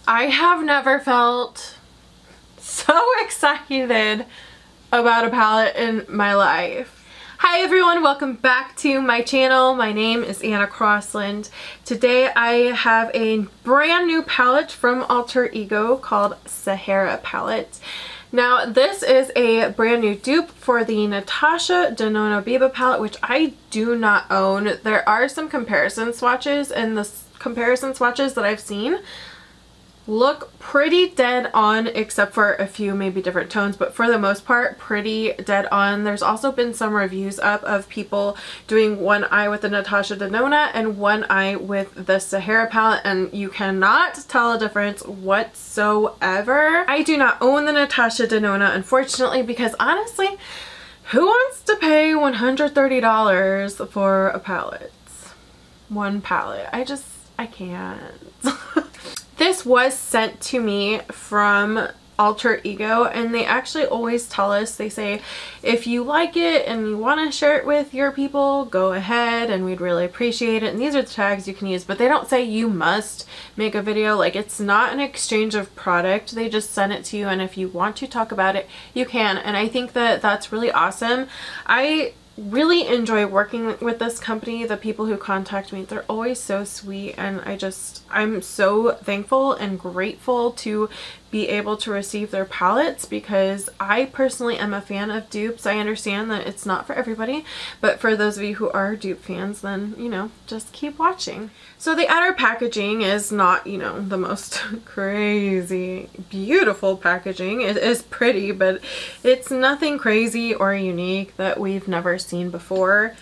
I have never felt so excited about a palette in my life. Hi everyone, welcome back to my channel. My name is Anna Crossland. Today I have a brand new palette from Alter Ego called Sahara Palette. Now this is a brand new dupe for the Natasha Denona Biba palette, which I do not own. There are some comparison swatches, and the comparison swatches that I've seen look pretty dead on, except for a few maybe different tones, but for the most part pretty dead on. There's also been some reviews up of people doing one eye with the Natasha Denona and one eye with the Sahara palette, and you cannot tell a difference whatsoever. I do not own the Natasha Denona, unfortunately, because honestly, who wants to pay $130 for a palette? One palette. I can't. This was sent to me from Alter Ego, and they actually always tell us, they say, if you like it and you want to share it with your people, go ahead and we'd really appreciate it. And these are the tags you can use, but they don't say you must make a video. Like, it's not an exchange of product. They just send it to you, and if you want to talk about it, you can. And I think that that's really awesome. I really enjoy working with this company. The people who contact me, they're always so sweet, and I'm so thankful and grateful to be able to receive their palettes, because I personally am a fan of dupes. I understand that it's not for everybody, but for those of you who are dupe fans, then, you know, just keep watching. So the outer packaging is not, you know, the most crazy beautiful packaging. It is pretty, but it's nothing crazy or unique that we've never seen before.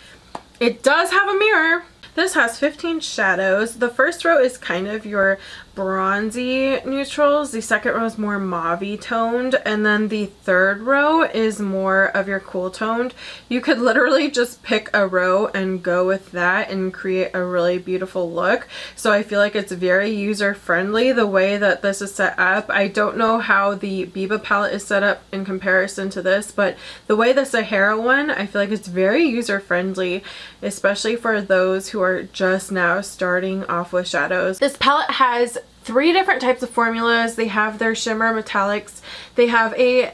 It does have a mirror. This has 15 shadows. The first row is kind of your bronzy neutrals. The second row is more mauve-y toned, and then the third row is more of your cool toned. You could literally just pick a row and go with that and create a really beautiful look. So I feel like it's very user-friendly the way that this is set up. I don't know how the Biba palette is set up in comparison to this, but the way the Sahara one, I feel like it's very user-friendly, especially for those who are just now starting off with shadows. This palette has 3 different types of formulas. They have their shimmer metallics, they have a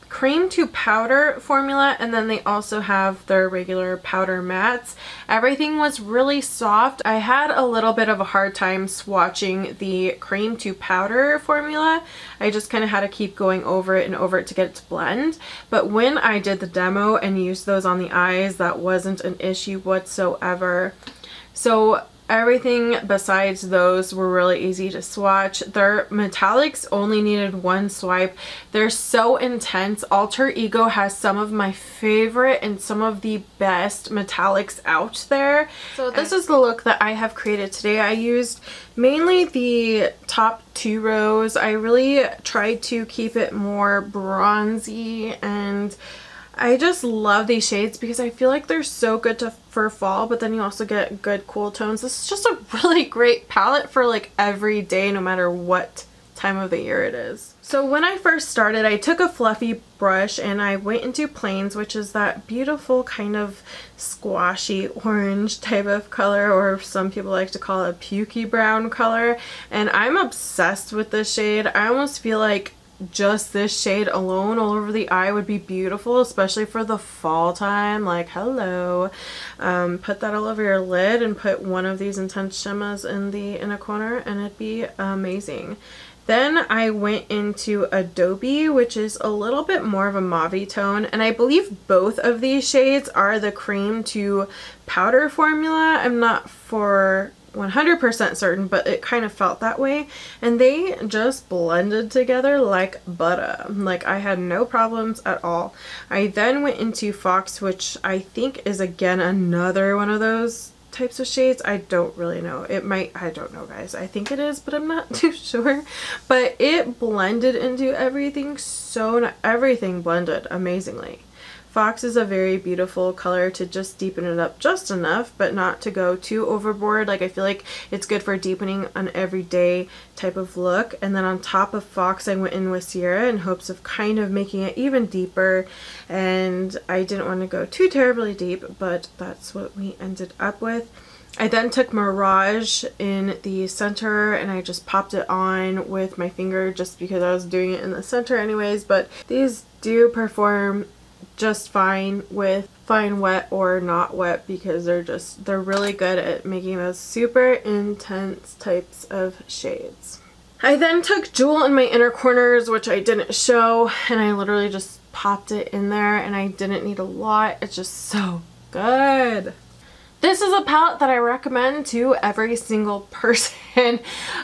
cream to powder formula, and then they also have their regular powder mattes. Everything was really soft. I had a little bit of a hard time swatching the cream to powder formula. I just kind of had to keep going over it and over it to get it to blend. But when I did the demo and used those on the eyes, that wasn't an issue whatsoever. So everything besides those were really easy to swatch. Their metallics only needed one swipe. They're so intense. Alter Ego has some of my favorite and some of the best metallics out there. So this is the look that I have created today. I used mainly the top 2 rows. I really tried to keep it more bronzy, and I just love these shades because I feel like they're so good for fall, but then you also get good cool tones. This is just a really great palette for like every day, no matter what time of the year it is. So when I first started, I took a fluffy brush and I went into Plains, which is that beautiful kind of squashy orange type of color, or some people like to call it a pukey brown color, and I'm obsessed with this shade. I almost feel like just this shade alone all over the eye would be beautiful, especially for the fall time. Like, hello. Put that all over your lid and put one of these intense shimmers in the inner corner and it'd be amazing. Then I went into Adobe, which is a little bit more of a mauve tone, and I believe both of these shades are the cream to powder formula. I'm not for 100% certain, but it kind of felt that way, and they just blended together like butter. Like, I had no problems at all. I then went into Fox, which I think is again another one of those types of shades. I don't really know. It might, I don't know guys. I think it is, but I'm not too sure. But it blended into everything, so everything blended amazingly. Fox is a very beautiful color to just deepen it up just enough, but not to go too overboard. Like, I feel like it's good for deepening an everyday type of look. And then on top of Fox, I went in with Sierra in hopes of kind of making it even deeper. And I didn't want to go too terribly deep, but that's what we ended up with. I then took Mirage in the center and I just popped it on with my finger just because I was doing it in the center anyways, but these do perform just fine with fine wet or not wet because they're really good at making those super intense types of shades. I then took Jewel in my inner corners, which I didn't show, and I literally just popped it in there and I didn't need a lot. It's just so good. This is a palette that I recommend to every single person.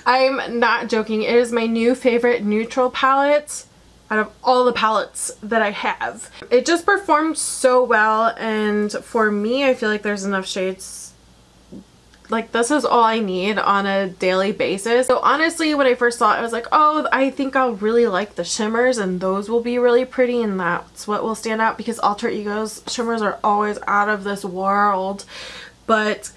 I'm not joking. It is my new favorite neutral palette out of all the palettes that I have. It just performs so well, and for me, I feel like there's enough shades. Like, this is all I need on a daily basis. So honestly, when I first saw it, I was like, oh, I think I'll really like the shimmers and those will be really pretty and that's what will stand out, because Alter Ego's shimmers are always out of this world. But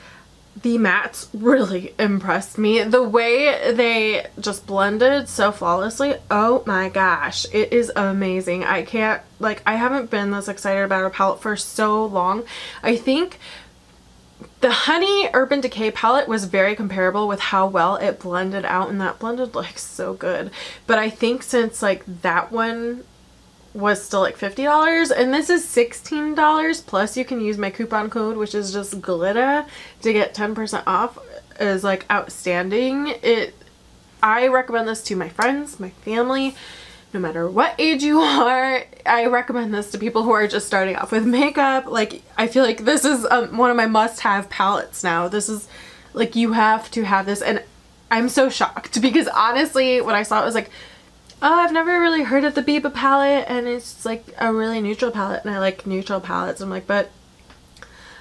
the mattes really impressed me. The way they just blended so flawlessly, oh my gosh, it is amazing. I can't, like, I haven't been this excited about a palette for so long. I think the Honey Urban Decay palette was very comparable with how well it blended out, and that blended like so good. But I think since like that one was still like $50 and this is $16, plus you can use my coupon code, which is just Glitta, to get 10% off, is like outstanding. I recommend this to my friends, my family, no matter what age you are. I recommend this to people who are just starting off with makeup. Like, I feel like this is one of my must-have palettes now. This is like, you have to have this, and I'm so shocked because honestly when I saw it, I was like, oh, I've never really heard of the Biba palette, and it's like a really neutral palette and I like neutral palettes. I'm like, but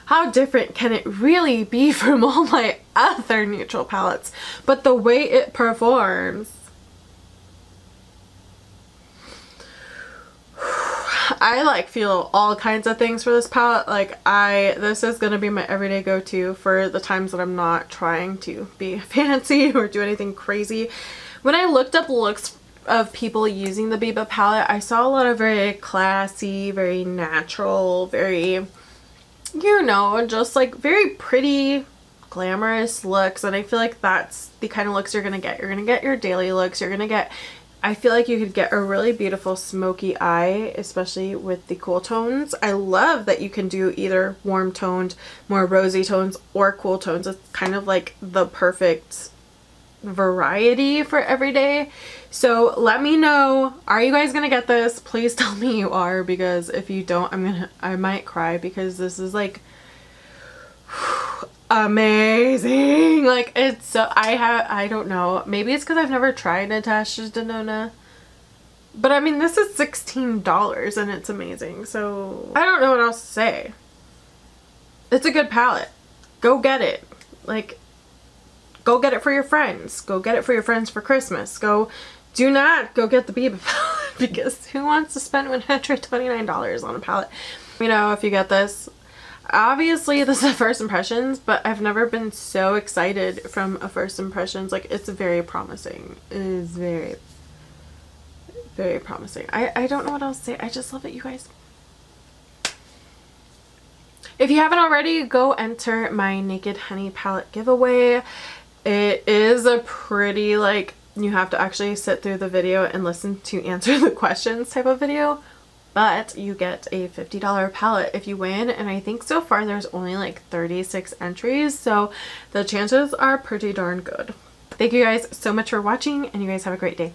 how different can it really be from all my other neutral palettes? But the way it performs, I like feel all kinds of things for this palette. Like, this is gonna be my everyday go-to for the times that I'm not trying to be fancy or do anything crazy. When I looked up looks of people using the Biba palette, I saw a lot of very classy, very natural, very, you know, just like very pretty, glamorous looks, and I feel like that's the kind of looks you're gonna get. You're gonna get your daily looks. You're gonna get, I feel like you could get a really beautiful smoky eye, especially with the cool tones. I love that you can do either warm toned, more rosy tones, or cool tones. It's kind of like the perfect variety for every day. So let me know, are you guys gonna get this? Please tell me you are, because if you don't, I might cry, because this is like amazing. Like, it's so, I don't know, maybe it's because I've never tried Natasha Denona, but I mean, this is $16 and it's amazing, so I don't know what else to say. It's a good palette. Go get it. Like, go get it for your friends. Go get it for your friends for Christmas. Do not go get the Biba palette, because who wants to spend $129 on a palette? You know, if you get this, obviously this is first impressions, but I've never been so excited from a first impressions. Like, it's very promising. It is very, very promising. I don't know what else to say. I just love it, you guys. If you haven't already, go enter my Naked Honey palette giveaway. It is a pretty, like, you have to actually sit through the video and listen to answer the questions type of video, but you get a $50 palette if you win, and I think so far there's only like 36 entries, so the chances are pretty darn good. Thank you guys so much for watching, and you guys have a great day.